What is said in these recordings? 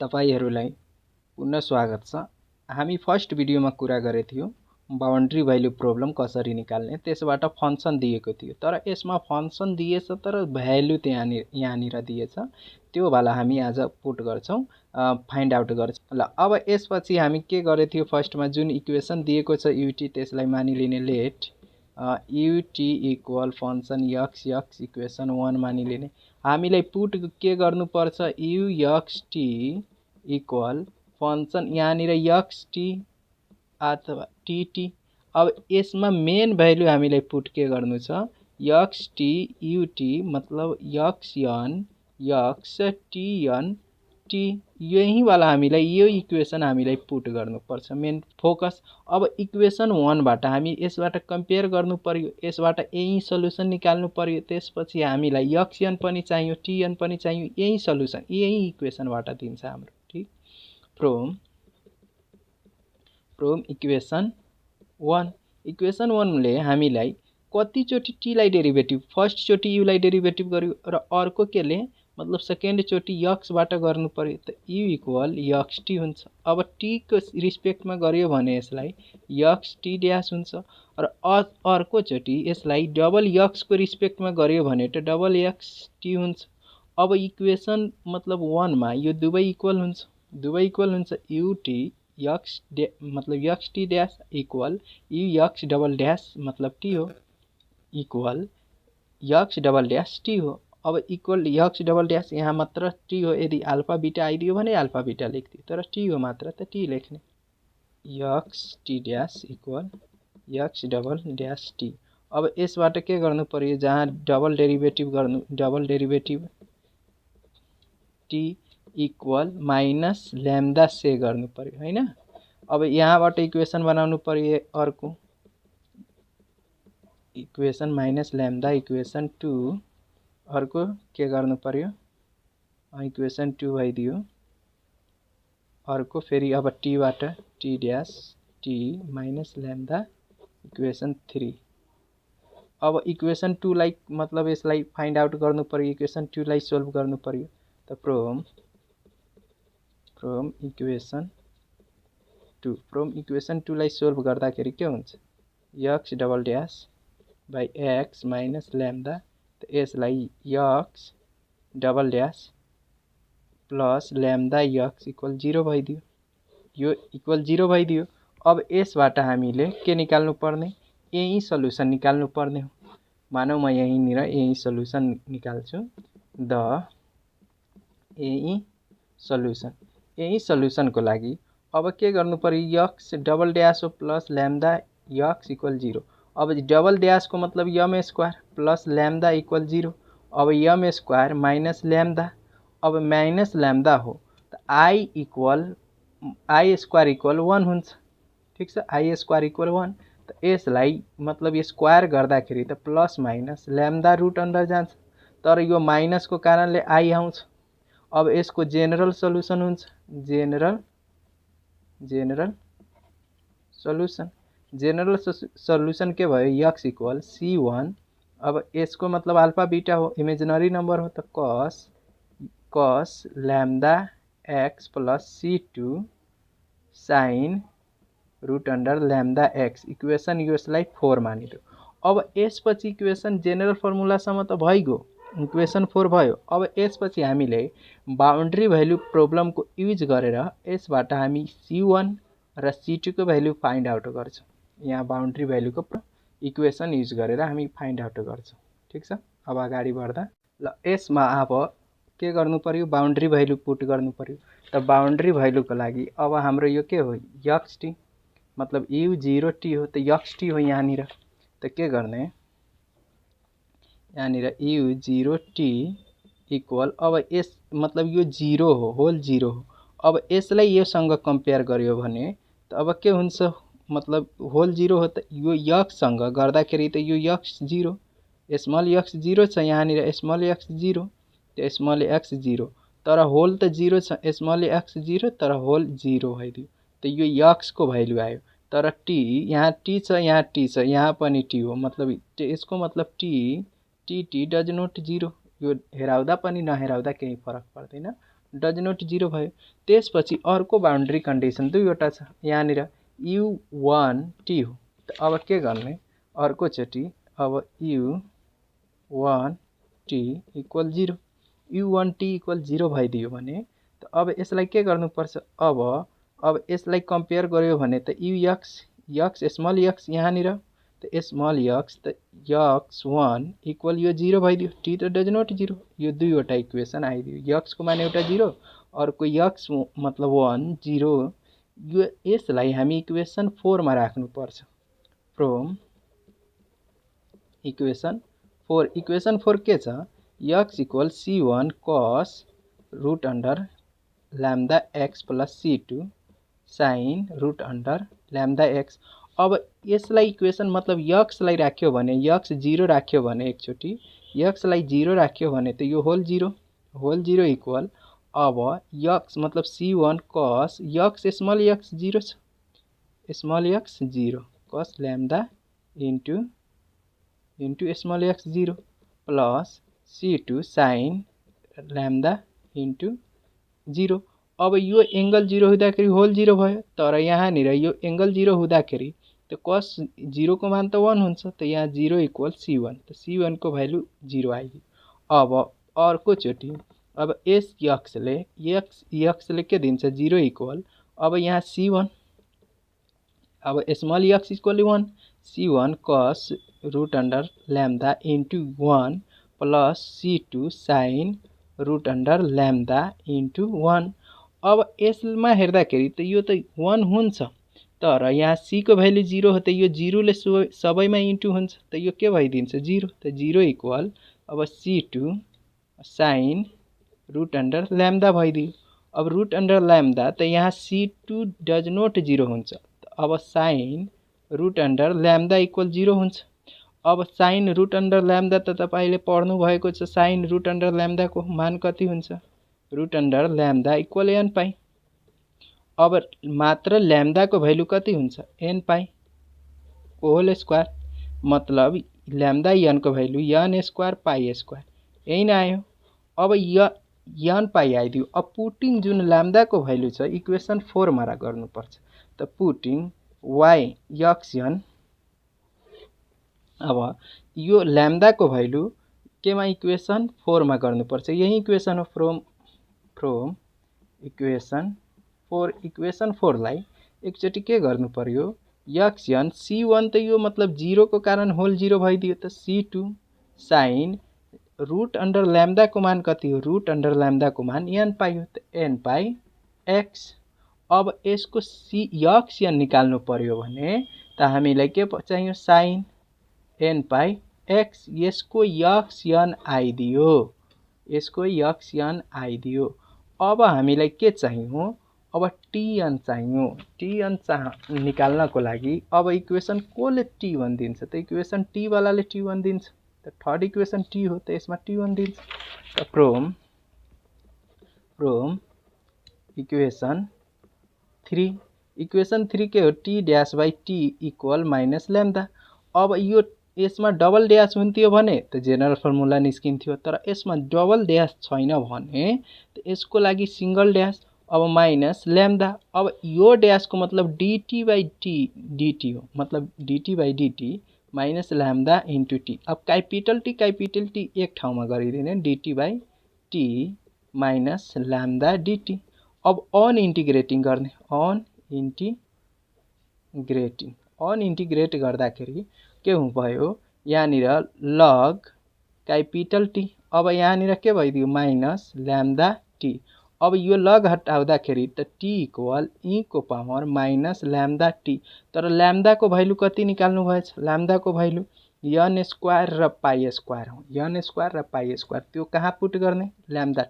तपाईहरुलाई पुनः स्वागत छ। हामी फर्स्ट भिडियोमा कुरा गरे थियौं बाउन्ड्री भ्यालु प्रब्लम कसरी निकाल्ने, त्यसबाट फंक्सन दिएको थियो। तर यसमा फंक्सन दिएछ तर भ्यालु यहाँनिर दिएछ। त्यो वाला हामी आज पुट गर्छौं, फाइन्ड आउट गर्छौं। ल अब यसपछि हामी के गरे थियो, फर्स्टमा जुन इक्वेसन दिएको छ ut, त्यसलाई मानिलिने let ut equal function x equation 1 मानिलिने। हामीलाई पुट के गर्नु पर्छ, uxt इक्वल फंक्सन यहाँनिर xt अथवा tt। अब यसमा मेन भ्यालु हामीलाई पुट के गर्नु छ, xt ut मतलब xn xtn t, यही वाला हामीलाई यो इक्वेसन हामीलाई पुट गर्नु पर्छ, मेन फोकस। अब इक्वेसन 1 बाट हामी यसबाट कम्पेयर गर्नु पर्यो, यसबाट यही सल्युसन निकाल्नु पर्यो। त्यसपछि हामीलाई xn पनि चाहियो, tn पनि चाहियो। यही सल्युसन यही इक्वेसनबाट दिन्छ हाम्रो, ठीक। फ्रम इक्वेसन 1 ले हामीलाई कति चोटी t लाई डेरिभेटिभ, फर्स्ट चोटी u लाई डेरिभेटिभ गर्यो र अर्को केले मतलब सेकेन्ड चोटी x बाट गर्नु पर्यो, त u इक्वल xt हुन्छ। अब t को रिस्पेक्टमा गर्यो भने यसलाई xt ड्याश हुन्छ र अर्को चोटी यसलाई डबल x को रिस्पेक्टमा गर्यो भने त डबल xt हुन्छ। अब इक्वेसन मतलब 1 मा यो दुवै इक्वल हुन्छ, ut x मतलब xt dash equal ux double dash मतलब t हो, equal x double dash t हो। अब इक्वल x डबल ड्याश यहाँ मात्र t हो, यदि अल्फा बीटा आइदियो भने अल्फा बीटा लेख्दियो, तर t हो मात्र त t लेख्ने। xt dash equal x double dash t। अब यसबाट के गर्नु पर्यो, जहाँ double derivative t equal minus lambda से गर्नु पर्यो, हैन। अब यहाँबाट इक्वेसन बनाउनु पर्यो अर्को इक्वेसन माइनस ल्याम्डा इक्वेसन 2, अर्को के गर्नु पर्यो, इक्वेसन 2 भइदियो। अर्को फेरि अब t बाट t dash t minus lambda equation 3। अब इक्वेसन 2 लाई मतलब यसलाई फाइन्ड आउट गर्नु पर्यो, इक्वेसन 2 लाई सोल्भ गर्नु पर्यो। त फ्रम इक्वेसन 2 लाई सोल्भ गर्दाखेरि के हुन्छ, x double dash by x minus lambda, त यसलाई x double dash plus lambda x equal 0 भइदियो, यो इक्वल 0 भइदियो। अब यसबाट हामीले के निकाल्नु पर्ने, यही सल्युसन निकाल्नु पर्ने हो। मानौ म यहीँनिर यही सल्युसन निकाल्छु, यही सल्युसनको लागि अब के गर्नु पर्यो, x डबल ड्याश हो प्लस ल्याम्डा x इक्वल 0। अब डबल ड्याश को मतलब m square plus lambda equal 0। अब m स्क्वायर माइनस ल्याम्डा, अब माइनस ल्याम्डा हो त i स्क्वायर इक्वल 1 हुन्छ, ठीक छ। i स्क्वायर इक्वल 1, त यसलाई मतलब स्क्वायर गर्दाखेरि त plus minus lambda root under जान्छ, तर यो माइनस को कारणले i आउँछ। अब यसको जेनरल सल्युसन हुन्छ, जेनरल सल्युसन के भयो, x इक्वल c1। अब यसको मतलब अल्फा बीटा हो, इमेजिनरी नंबर हो, त cos lambda x plus c2 sine root under lambda x, equation यसलाई 4 मानिदियो। अब यसपछि इक्वेसन जेनरल फर्मुलासम्म त भइगयो, इक्वेसन 4 भयो। अब यसपछि हामीले बाउन्ड्री भ्यालु प्रब्लमको युज गरेर यसबाट हामी c1 र c2 को भ्यालु फाइन्ड आउट गर्छौं। यहाँ बाउन्ड्री भ्यालुको इक्वेसन युज गरेर हामी फाइन्ड आउट गर्छौं, ठीक छ। अब अगाडि बढ्दा ल यसमा अब के गर्नु पर्यो, बाउन्ड्री भ्यालु पुट गर्नु पर्यो। त बाउन्ड्री भ्यालुको लागि अब हाम्रो यो के हो, xt मतलब u0t हो, त xt हो यहाँनिर। त के गर्ने, यहाँनिर u0t इक्वल, अब यस मतलब यो 0 हो, होल 0 हो। अब यसलाई योसँग कम्पेयर गर्यो भने त अब के हुन्छ, मतलब होल 0 हो, त यो x सँग गर्दाखेरि त यो x 0, स्मल x 0 छ, यहाँनिर स्मल x 0, त स्मल x 0, तर होल त 0 छ, स्मल x 0 तर होल 0 भइदियो, त यो x को भ्यालु आयो। तर t यहाँ t छ, यहाँ t छ, यहाँ पनि t हो, मतलब यसको मतलब t डज नोट 0, यो हेराउँदा पनि नहेराउँदा केही फरक पर्दैन, डज नोट 0 भयो। त्यसपछि अर्को बाउन्ड्री कन्डिसन दुईवटा छ, यहाँनिर u1t हो। त अब के गर्ने, अर्कोचोटि अब u1t इक्वल 0, u1t इक्वल 0 भइदियो भने त अब यसलाई के गर्नुपर्छ, अब यसलाई कम्पेयर गर्यो भने त x स्मल x यहाँनिर, त स्मल x त x1 इक्वल यो 0 भइदियो, t त डज नोट 0, यो दुईवटा इक्वेसन आइदियो, x को मान एउटा 0, अर्को x मतलब 1 0। यो यसलाई हामी इक्वेसन 4 मा राख्नुपर्छ। फ्रम इक्वेसन 4 के छ, x equal c1 cos root under lambda x plus c2 sine root under lambda x। अब यसलाई इक्वेसन मतलब x लाई राख्यो भने, x 0 राख्यो भने, एकचोटि x लाई 0 राख्यो भने त यो होल 0 इक्वल, अब x मतलब c1 cos x small x 0 छ, small x 0 cos lambda into small x 0 plus c2 sign lambda into 0। अब यो एंगल 0 हुँदाखेरि होल 0 भयो, तर यहाँनिर यो एंगल 0 हुँदाखेरि त cos 0 को मान त 1 हुन्छ, त यहाँ 0 इक्वल c1, त c1 को भ्यालु 0 आइदियो। अब अर्कोचोटि अब x ले के दिन्छ, 0 इक्वल, अब यहाँ c1, अब small x equal 1, c1 cos root under lambda into 1 plus c2 sine root under lambda into 1। अब यसमा हेर्दाखेरि त यो त 1 हुन्छ, तर यहाँ c को भ्यालु 0 हो, त यो 0 ले सबैमा इन्टु हुन्छ, त यो के भइदिन्छ 0, त 0 इक्वल, अब c2 sine root under lambda भइदियो। अब रूट अंडर लैम्डा त यहाँ c2 डज नोट 0 हुन्छ, अब sign root under lambda equal 0 हुन्छ। अब साइन रूट अंडर लैम्डा त तपाईले पढ्नु भएको छ, साइन रूट अंडर लैम्डा को मान कति हुन्छ, root under lambda equal n pi. अब मात्र लैम्डा को भ्यालु कति हुन्छ, n पाई को होल स्क्वायर, मतलब लैम्डा n को value n square pi square, यही नै आयो। अब n पाई आइदियो। अब पुटिङ जुन लैम्डा को भ्यालु छ इक्वेसन 4 मा गर्नुपर्छ, त पुटिङ yxn, अब यो लैम्डा को भ्यालु केमा इक्वेसन 4 मा गर्नुपर्छ, यही इक्वेसन हो। फ्रम इक्वेसन 4 लाई एकचोटि के गर्नु पर्यो, xn c1 त यो मतलब 0 को कारण होल 0 भइदियो, त c2 sine root under lambda को मान कति हो, रूट अंडर लैम्डा को मान n पाई हो, त n पाई x। अब यसको xn निकाल्नु पर्यो भने त हामीलाई के चाहियो, साइन n पाई x, यसको xn आइदियो। अब हामीलाई के चाहियो, अब tn चाहियो। tn निकाल्नको लागि अब इक्वेसन कोले t1 दिन्छ, त इक्वेसन t वालाले t1 दिन्छ, त थर्ड इक्वेसन t हो, त यसमा t1 दिन्छ। त फ्रम इक्वेसन 3 के हो, t dash by t equal minus lambda. अब यो यसमा डबल डैश हुन्थ्यो भने त जेनरल फर्मुला निस्किन्थ्यो, तर यसमा डबल डैश छैन भने त यसको लागि सिंगल डैश, अब माइनस लैम्डा। अब यो डैश को मतलब dt बाई dt हो, मतलब dt by dt minus lambda into t। अब कैपिटल टी एक ठाउँमा गरिदिने, dt by t minus lambda dt। अब अन इन्टिग्रेटिङ गर्ने, अन इन्टिग्रेट गर्दाखेरि के हुँ भयो, यहाँनिर लग कैपिटल टी, अब यहाँनिर के भइदियो, माइनस लैम्डा टी। अब यो लग हटाउँदाखेरि त t इक्वल e को पावर माइनस लैम्डा टी, तर लैम्डा को भ्यालु कति निकाल्नु भएछ, लैम्डा को भ्यालु n स्क्वायर र पाई स्क्वायर हो, n स्क्वायर र पाई स्क्वायर, त्यो कहाँ पुट गर्ने, लैम्डा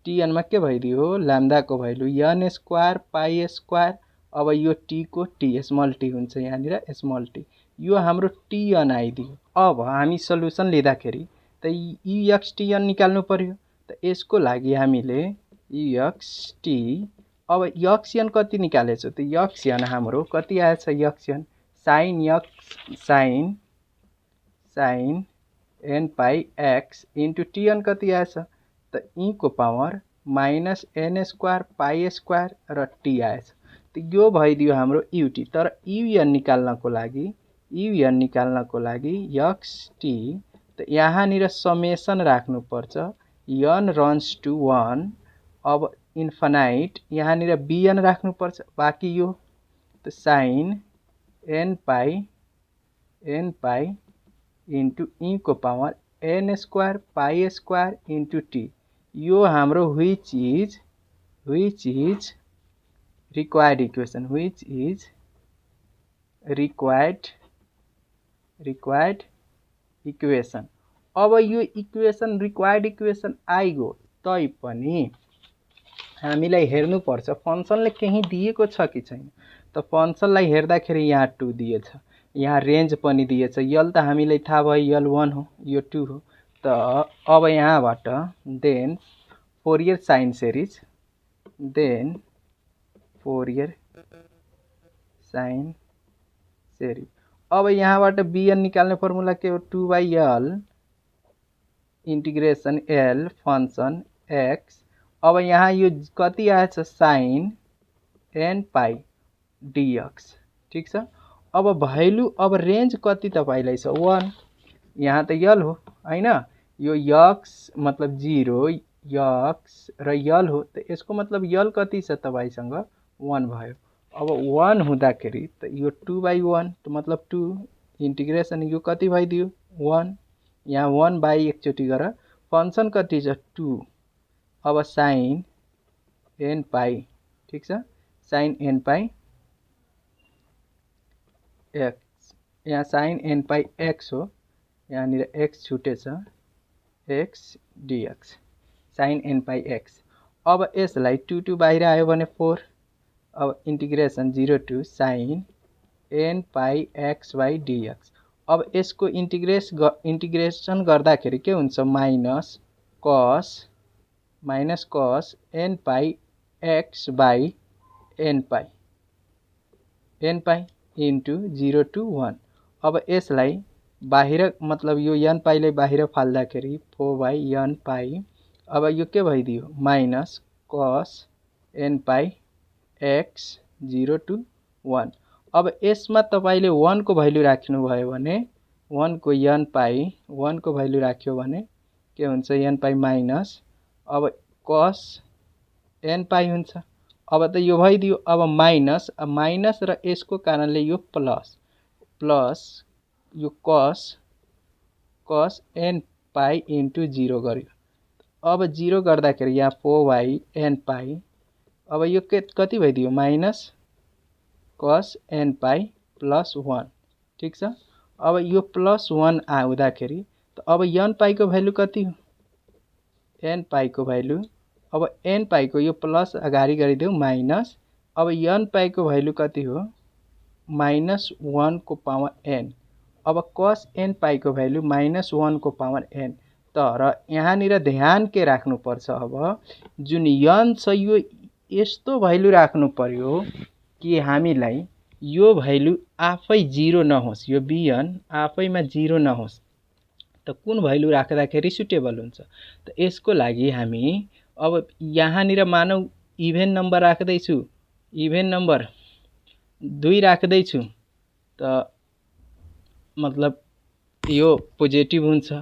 tn मा के भइदियो, लैम्डा को value n square pi square. अब यो t को t स्मल t हुन्छ, यहाँनिर स्मल t, यो हाम्रो tn आइदियो। अब हामी सल्युसन लिँदाखेरि त extn निकाल्नु पर्यो, त यसको लागि हामीले ext, अब xn कति निकालेछौ, त xn हाम्रो कति आएछ, xn sine n pi x into tn कति आएछ, त e को power minus N square pi square र टी आएछ। तो यो भइदियो हाम्रो युटी। तर युएन निकाल्नको लागि एक्स टी त यहाँनिर समेसन राख्नुपर्छ एन रन्स टु 1। अब इन्फानाइट यहाँनिर बिएन राख्नुपर्छ। बाँकी यो त sine N pi into E को power N square pi square into T. यो हाम्रो which is required equation, required equation। अब यो इक्वेसन रिक्वायर्ड इक्वेसन आइगयो तैपनि हामीलाई हेर्नुपर्छ फंक्सनले केही दिएको छ कि छैन। त फंक्सनलाई हेर्दाखेरि यहाँ 2 दिएछ, यहाँ रेंज पनि दिएछ। यल त हामीलाई थाहा भयो यल 1 हो, यो 2 हो। त अब यहाँबाट देन फोरियर साइन सिरिज, अब यहाँबाट बिएन निकाल्ने फर्मुला के हो 2/l integration l function x। अब यहाँ यो कति आएछ साइन n पाई dx। ठीक छ। अब भ्यालु अब रेंज कति तपाईलाई छ 1। यहाँ त यल हो हैन, यो x मतलब 0 x र यल हो। त यसको मतलब यल कति छ तपाईसँग 1 भयो। अब 1 हुँदाखेरि त यो 2/1 त मतलब 2 इंटीग्रेशन यो कति भइदियो 1। यहाँ 1 बाई एकचोटी गर फंक्शन कति छ 2। अब साइन n पाई, ठीक छ, साइन n पाई x, यहाँ साइन n पाई x हो, यहाँनिर x छुटेछ x dx sine n pi x। अब यसलाई 2 बाहिर आयो भने 4। अब integration 0 to sine n pi x by dx। अब यसको इंटीग्रेशन गर्दाखेरि के हुन्छ minus cos n pi x by n pi into 0 to 1। अब यसलाई बाहिर मतलब यो n पाईलाई बाहिर फाल्दाखेरि 4/n पाई। अब यो के भइदियो minus cos n pi x 0 to 1। अब यसमा तपाईले 1 को भ्यालु राख्नु भयो भने 1 को n पाई 1 को भ्यालु राख्यो भने के हुन्छ n पाई माइनस अब कस n पाई हुन्छ। अब त यो भइदियो। अब माइनस र यसको कारणले यो प्लस यो कस n पाई इन्टु 0 गर्यो। अब 0 गर्दाखेरि यहाँ 4/n पाई। अब यो कति भइदियो minus cos n pi plus 1। ठीक छ। अब यो प्लस 1 आउँदाखेरि त अब n पाई को भ्यालु कति हो n पाई को भ्यालु। अब n पाई को यो प्लस अगाडि गरिदेऊ माइनस। अब n पाई को भ्यालु कति हो माइनस 1 को पावर n। अब cos n पाई को भ्यालु माइनस 1 को पावर n। तर यहाँनिर ध्यान के राख्नु पर्छ अब जुन n छ यो यस्तो भ्यालु राख्नु पर्यो कि हामीलाई यो भ्यालु आफै 0 नहोस्, यो bn आफैमा 0 नहोस्। त कुन भ्यालु राख्दाखेरि सुटेबल हुन्छ त यसको लागि हामी अब यहाँनिर मानौ इभेन नम्बर राख्दै छु, इभेन नम्बर 2 राख्दै छु त मतलब यो पोजिटिभ हुन्छ।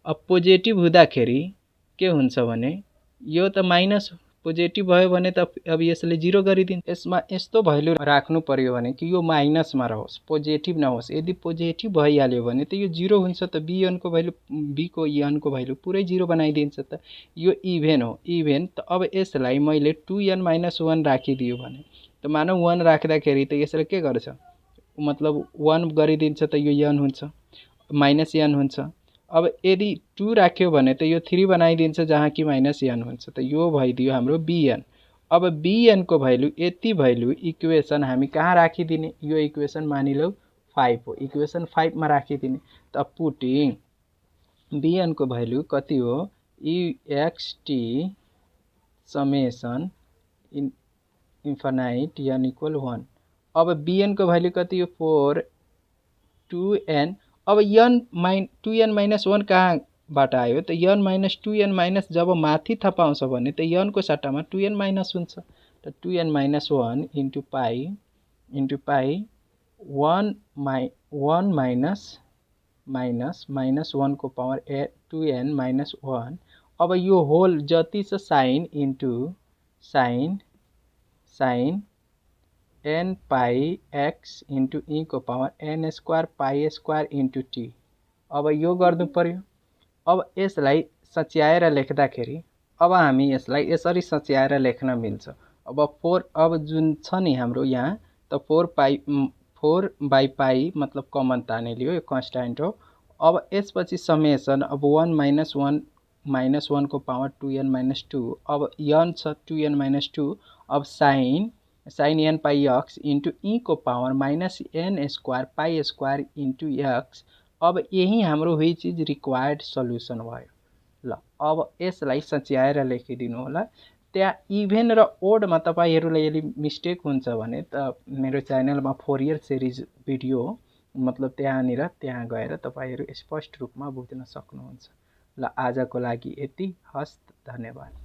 अब पोजिटिभ हुँदाखेरि के हुन्छ भने यो त माइनस पोजिटिभ भयो भने त अब यसले 0 गरिदिन्छ। यसमा यस्तो भ्यालु राख्नु पर्यो भने कि यो माइनसमा रहोस्, पोजिटिभ नहोस्। यदि पोजिटिभ भइहाल्यो भने त यो 0 हुन्छ त bn को भ्यालु b को n को भ्यालु पुरै 0 बनाइदिन्छ। त यो इभेन हो, इभेन। त अब यसलाई मैले 2n - 1 राखिदियो भने त मानौ 1 राख्दाखेरि त यसले के गर्छ मतलब 1 गरिदिन्छ त यो n हुन्छ माइनस n हुन्छ। अब यदि 2 राख्यो भने त यो 3 बनाइदिन्छ जहाँ कि माइनस n हुन्छ। त यो भइदियो हाम्रो bn। अब bn को भ्यालु यति भ्यालु इक्वेसन हामी कहाँ राखिदिने यो इक्वेसन मानिलौ 5 हो, इक्वेसन 5 मा राखिदिने। त पुटिङ bn को भ्यालु कति हो ext summation infinite n equal 1। अब bn को भ्यालु कति हो 4 2n। अब 2n - 1 कहाँ बाट आयो त n माइनस 2n माइनस जब माथि थपाउँछ भने त n को सट्टामा 2n माइनस हुन्छ त 2n माइनस 1 इन्टु पाई 1 माइनस माइनस 1 को पावर 2n माइनस 1। अब यो होल जति छ sign into sign n pi x into e को power n square pi square into t। अब यो गर्नु पर्यो। अब यसलाई सच्याएर लेख्दाखेरि अब हामी यसलाई यसरी सच्याएर लेख्न मिल्छ। अब 4 अब जुन छ नि हाम्रो यहाँ त 4 बाई पाई मतलब कमन ताने लियो, यो कन्स्ट्यान्ट हो। अब यसपछि समेसन अब 1 माइनस 1 को पावर 2n माइनस 2। अब n छ 2n माइनस 2। अब sign n pi x into e को power minus n square pi square into x। अब यही हाम्रो विच इज रिक्वायर्ड सल्युसन भयो। ल अब यसलाई सच्याएर लेखिदिनु होला। त्यहाँ इभेन र ओडमा तपाईहरुले यदि मिस्टेक हुन्छ भने त मेरो च्यानलमा फोरियर सिरिज भिडियो हो, मतलब त्यहाँ गएर तपाईहरु स्पष्ट रूपमा बुझ्न सक्नुहुन्छ। ल आजको लागि यति। हस्त, धन्यवाद।